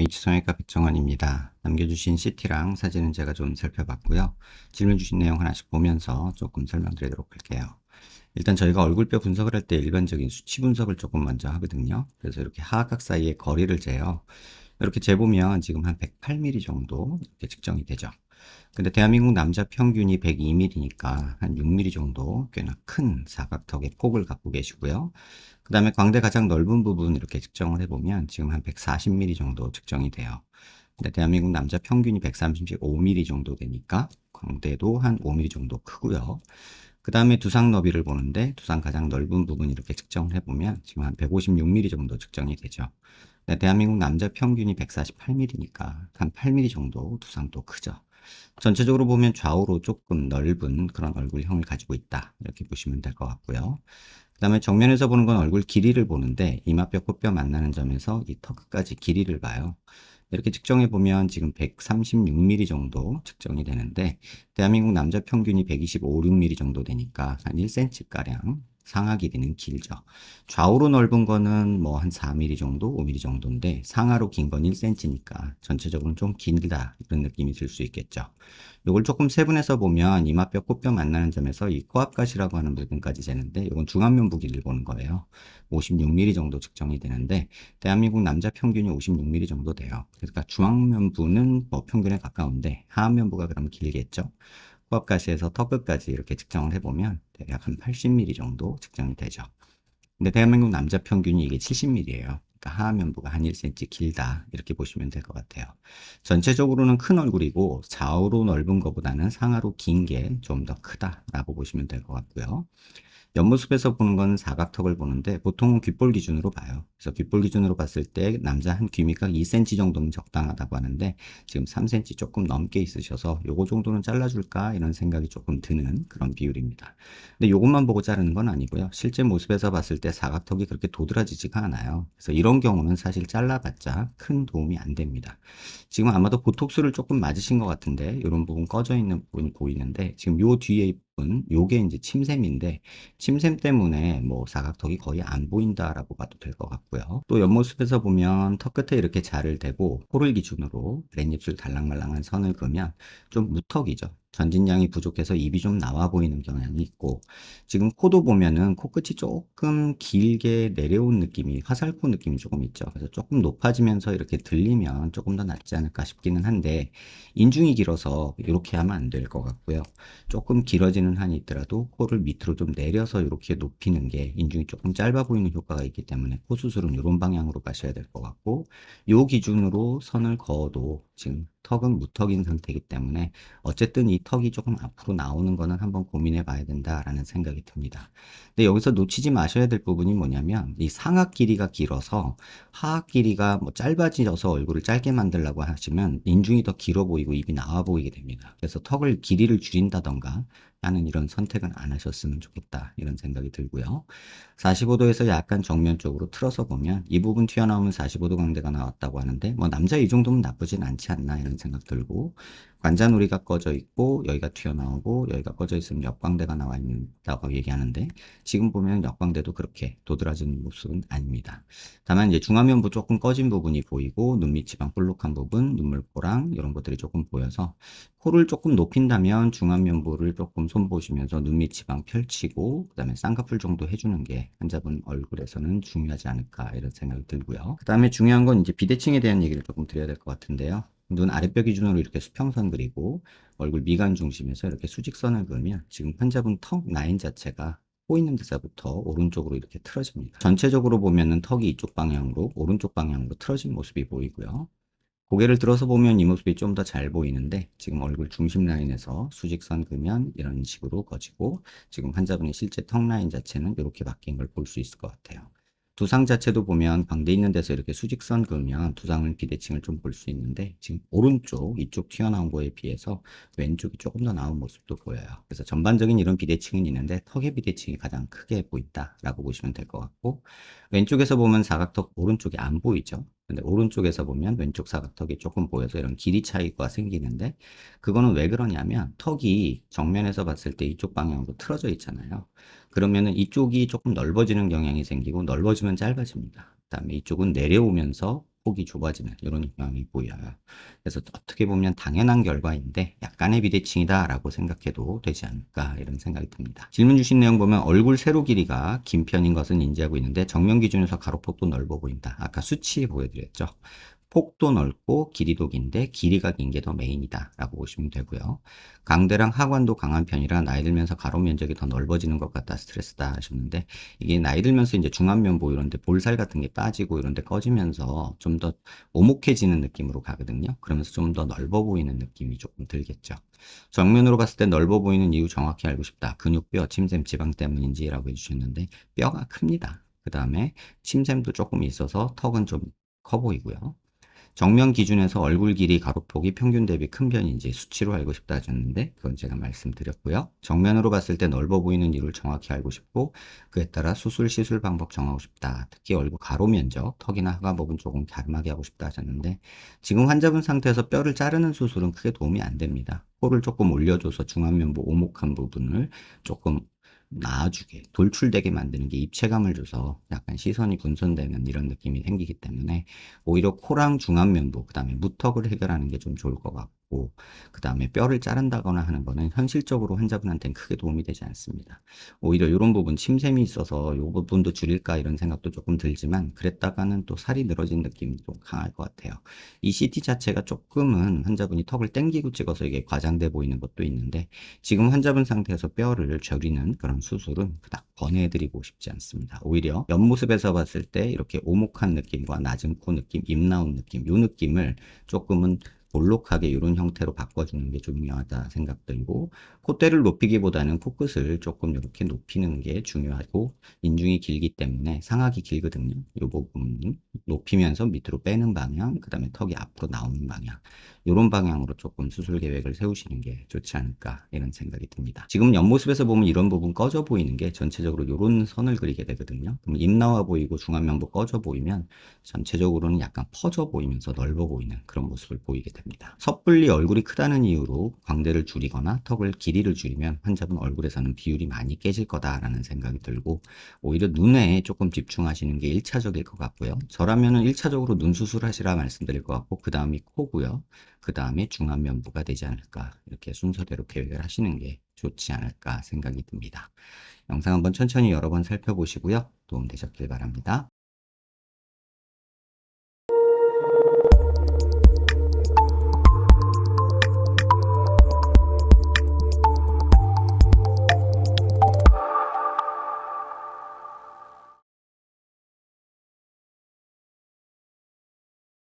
H성형외과 백정원입니다. 남겨주신 CT랑 사진은 제가 좀 살펴봤고요. 질문 주신 내용 하나씩 보면서 조금 설명드리도록 할게요. 일단 저희가 얼굴뼈 분석을 할 때 일반적인 수치 분석을 조금 먼저 하거든요. 그래서 이렇게 하악각 사이의 거리를 재요. 이렇게 재보면 지금 한 108mm 정도 이렇게 측정이 되죠. 근데 대한민국 남자 평균이 102mm니까 한 6mm 정도 꽤나 큰 사각턱의 폭을 갖고 계시고요. 그 다음에 광대 가장 넓은 부분 이렇게 측정을 해보면 지금 한 140mm 정도 측정이 돼요. 근데 대한민국 남자 평균이 135mm 정도 되니까 광대도 한 5mm 정도 크고요. 그 다음에 두상 너비를 보는데 두상 가장 넓은 부분 이렇게 측정을 해보면 지금 한 156mm 정도 측정이 되죠. 근데 대한민국 남자 평균이 148mm니까 한 8mm 정도 두상도 크죠. 전체적으로 보면 좌우로 조금 넓은 그런 얼굴형을 가지고 있다. 이렇게 보시면 될 것 같고요. 그 다음에 정면에서 보는 건 얼굴 길이를 보는데 이마뼈, 코뼈 만나는 점에서 이 턱 끝까지 길이를 봐요. 이렇게 측정해 보면 지금 136mm 정도 측정이 되는데 대한민국 남자 평균이 125, 6mm 정도 되니까 한 1cm가량 상하 길이는 길죠. 좌우로 넓은 거는 뭐 한 4mm 정도, 5mm 정도인데 상하로 긴 건 1cm니까 전체적으로 좀 길다 이런 느낌이 들 수 있겠죠. 이걸 조금 세분해서 보면 이마뼈, 코뼈 만나는 점에서 이 코앞가시라고 하는 부분까지 재는데 이건 중안면부 길이를 보는 거예요. 56mm 정도 측정이 되는데 대한민국 남자 평균이 56mm 정도 돼요. 그러니까 중앙면부는 뭐 평균에 가까운데 하안면부가 그럼 길겠죠. 코앞가시에서 턱 끝까지 이렇게 측정을 해보면 대략 한 80mm 정도 측정이 되죠. 근데 대한민국 남자 평균이 이게 70mm예요. 그러니까 하안면부가 한 1cm 길다 이렇게 보시면 될 것 같아요. 전체적으로는 큰 얼굴이고 좌우로 넓은 것보다는 상하로 긴 게 좀 더 크다라고 보시면 될 것 같고요. 옆모습에서 보는 건 사각턱을 보는데 보통은 귓볼 기준으로 봐요. 그래서 귓볼 기준으로 봤을 때 남자 한 귀밑각 2cm 정도면 적당하다고 하는데 지금 3cm 조금 넘게 있으셔서 요거 정도는 잘라줄까 이런 생각이 조금 드는 그런 비율입니다. 근데 요것만 보고 자르는 건 아니고요. 실제 모습에서 봤을 때 사각턱이 그렇게 도드라지지가 않아요. 그래서 이런 경우는 사실 잘라봤자 큰 도움이 안 됩니다. 지금 아마도 보톡스를 조금 맞으신 것 같은데 이런 부분 꺼져 있는 부분이 보이는데 지금 요 뒤에 부분 요게 이제 침샘인데 침샘 때문에 뭐 사각턱이 거의 안 보인다라고 봐도 될 것 같고요. 또 옆모습에서 보면 턱 끝에 이렇게 자를 대고 코를 기준으로 랫입술 달랑말랑한 선을 그으면 좀 무턱이죠. 전진량이 부족해서 입이 좀 나와 보이는 경향이 있고 지금 코도 보면은 코끝이 조금 길게 내려온 느낌이 화살코 느낌이 조금 있죠. 그래서 조금 높아지면서 이렇게 들리면 조금 더 낫지 않을까 싶기는 한데 인중이 길어서 이렇게 하면 안 될 것 같고요. 조금 길어지는 한이 있더라도 코를 밑으로 좀 내려서 이렇게 높이는 게 인중이 조금 짧아 보이는 효과가 있기 때문에 코 수술은 이런 방향으로 가셔야 될 것 같고 요 기준으로 선을 그어도 지금 턱은 무턱인 상태이기 때문에 어쨌든 이 턱이 조금 앞으로 나오는 거는 한번 고민해 봐야 된다라는 생각이 듭니다. 근데 여기서 놓치지 마셔야 될 부분이 뭐냐면 이 상악 길이가 길어서 하악 길이가 뭐 짧아져서 얼굴을 짧게 만들려고 하시면 인중이 더 길어 보이고 입이 나와 보이게 됩니다. 그래서 턱을 길이를 줄인다던가 하는 이런 선택은 안 하셨으면 좋겠다 이런 생각이 들고요. 45도에서 약간 정면 쪽으로 틀어서 보면 이 부분 튀어나오면 45도 광대가 나왔다고 하는데 뭐 남자 이 정도면 나쁘진 않지 않나 이런 생각 들고 관자놀이가 꺼져 있고 여기가 튀어나오고 여기가 꺼져 있으면 역광대가 나와 있다고 얘기하는데 지금 보면 역광대도 그렇게 도드라지는 모습은 아닙니다. 다만 이제 중화면부 조금 꺼진 부분이 보이고 눈밑 지방 볼록한 부분, 눈물보랑 이런 것들이 조금 보여서 코를 조금 높인다면 중안면부를 조금 손보시면서 눈밑 지방 펼치고 그다음에 쌍꺼풀 정도 해주는 게 환자분 얼굴에서는 중요하지 않을까 이런 생각이 들고요. 그다음에 중요한 건 이제 비대칭에 대한 얘기를 조금 드려야 될 것 같은데요. 눈 아랫뼈 기준으로 이렇게 수평선 그리고 얼굴 미간 중심에서 이렇게 수직선을 그으면 지금 환자분 턱 라인 자체가 코 있는 데서부터 오른쪽으로 이렇게 틀어집니다. 전체적으로 보면은 턱이 이쪽 방향으로 오른쪽 방향으로 틀어진 모습이 보이고요. 고개를 들어서 보면 이 모습이 좀 더 잘 보이는데 지금 얼굴 중심 라인에서 수직선 그면 이런 식으로 거지고 지금 환자분의 실제 턱 라인 자체는 이렇게 바뀐 걸 볼 수 있을 것 같아요. 두상 자체도 보면 광대 있는 데서 이렇게 수직선 그으면 두상은 비대칭을 좀 볼 수 있는데 지금 오른쪽 이쪽 튀어나온 거에 비해서 왼쪽이 조금 더 나은 모습도 보여요. 그래서 전반적인 이런 비대칭은 있는데 턱의 비대칭이 가장 크게 보인다라고 보시면 될 것 같고 왼쪽에서 보면 사각턱 오른쪽이 안 보이죠. 근데 오른쪽에서 보면 왼쪽 사각턱이 조금 보여서 이런 길이 차이가 생기는데 그거는 왜 그러냐면 턱이 정면에서 봤을 때 이쪽 방향으로 틀어져 있잖아요. 그러면은 이쪽이 조금 넓어지는 경향이 생기고 넓어지면 짧아집니다. 그다음에 이쪽은 내려오면서 폭이 좁아지는 이런 경향이 보여요. 그래서 어떻게 보면 당연한 결과인데 약간의 비대칭이다라고 생각해도 되지 않을까 이런 생각이 듭니다. 질문 주신 내용 보면 얼굴 세로 길이가 긴 편인 것은 인지하고 있는데 정면 기준에서 가로폭도 넓어 보인다. 아까 수치 보여드렸죠. 폭도 넓고 길이도 긴데 길이가 긴 게 더 메인이다 라고 보시면 되고요. 강대랑 하관도 강한 편이라 나이 들면서 가로 면적이 더 넓어지는 것 같다 스트레스다 하셨는데, 이게 나이 들면서 이제 중안면보 이런데 볼살 같은 게 빠지고 이런데 꺼지면서 좀 더 오목해지는 느낌으로 가거든요. 그러면서 좀 더 넓어 보이는 느낌이 조금 들겠죠. 정면으로 봤을 때 넓어 보이는 이유 정확히 알고 싶다. 근육뼈, 침샘, 지방 때문인지 라고 해주셨는데, 뼈가 큽니다. 그 다음에 침샘도 조금 있어서 턱은 좀 커 보이고요. 정면 기준에서 얼굴 길이 가로폭이 평균 대비 큰 편인지 수치로 알고 싶다 하셨는데, 그건 제가 말씀드렸고요. 정면으로 봤을 때 넓어 보이는 이유를 정확히 알고 싶고, 그에 따라 수술, 시술 방법 정하고 싶다. 특히 얼굴 가로 면적, 턱이나 하관 부분 조금 갸름하게 하고 싶다 하셨는데, 지금 환자분 상태에서 뼈를 자르는 수술은 크게 도움이 안 됩니다. 코를 조금 올려줘서 중안면부 오목한 부분을 조금 나아주게, 돌출되게 만드는 게 입체감을 줘서 약간 시선이 분산되는 이런 느낌이 생기기 때문에 오히려 코랑 중안면부, 그 다음에 무턱을 해결하는 게 좀 좋을 것 같고, 그 다음에 뼈를 자른다거나 하는 거는 현실적으로 환자분한테는 크게 도움이 되지 않습니다. 오히려 이런 부분, 침샘이 있어서 이 부분도 줄일까 이런 생각도 조금 들지만, 그랬다가는 또 살이 늘어진 느낌이 좀 강할 것 같아요. 이 CT 자체가 조금은 환자분이 턱을 당기고 찍어서 이게 과장돼 보이는 것도 있는데, 지금 환자분 상태에서 뼈를 줄이는 그런 수술은 그닥 권해드리고 싶지 않습니다. 오히려 옆모습에서 봤을 때 이렇게 오목한 느낌과 낮은 코 느낌, 입 나온 느낌, 이 느낌을 조금은 볼록하게 이런 형태로 바꿔주는 게 중요하다 생각 들고, 콧대를 높이기보다는 코끝을 조금 이렇게 높이는 게 중요하고, 인중이 길기 때문에 상악이 길거든요. 이 부분 높이면서 밑으로 빼는 방향, 그 다음에 턱이 앞으로 나오는 방향, 이런 방향으로 조금 수술 계획을 세우시는 게 좋지 않을까 이런 생각이 듭니다. 지금 옆모습에서 보면 이런 부분 꺼져 보이는 게 전체적으로 이런 선을 그리게 되거든요. 그럼 입 나와 보이고 중안면부 꺼져 보이면 전체적으로는 약간 퍼져 보이면서 넓어 보이는 그런 모습을 보이게 됩니다. 섣불리 얼굴이 크다는 이유로 광대를 줄이거나 턱을 길이를 줄이면 환자분 얼굴에서는 비율이 많이 깨질 거다라는 생각이 들고, 오히려 눈에 조금 집중하시는 게 1차적일 것 같고요. 저라면은 1차적으로 눈 수술하시라 말씀드릴 것 같고, 그 다음이 코고요. 그 다음에 중안면부가 되지 않을까, 이렇게 순서대로 계획을 하시는 게 좋지 않을까 생각이 듭니다. 영상 한번 천천히 여러 번 살펴보시고요. 도움 되셨길 바랍니다.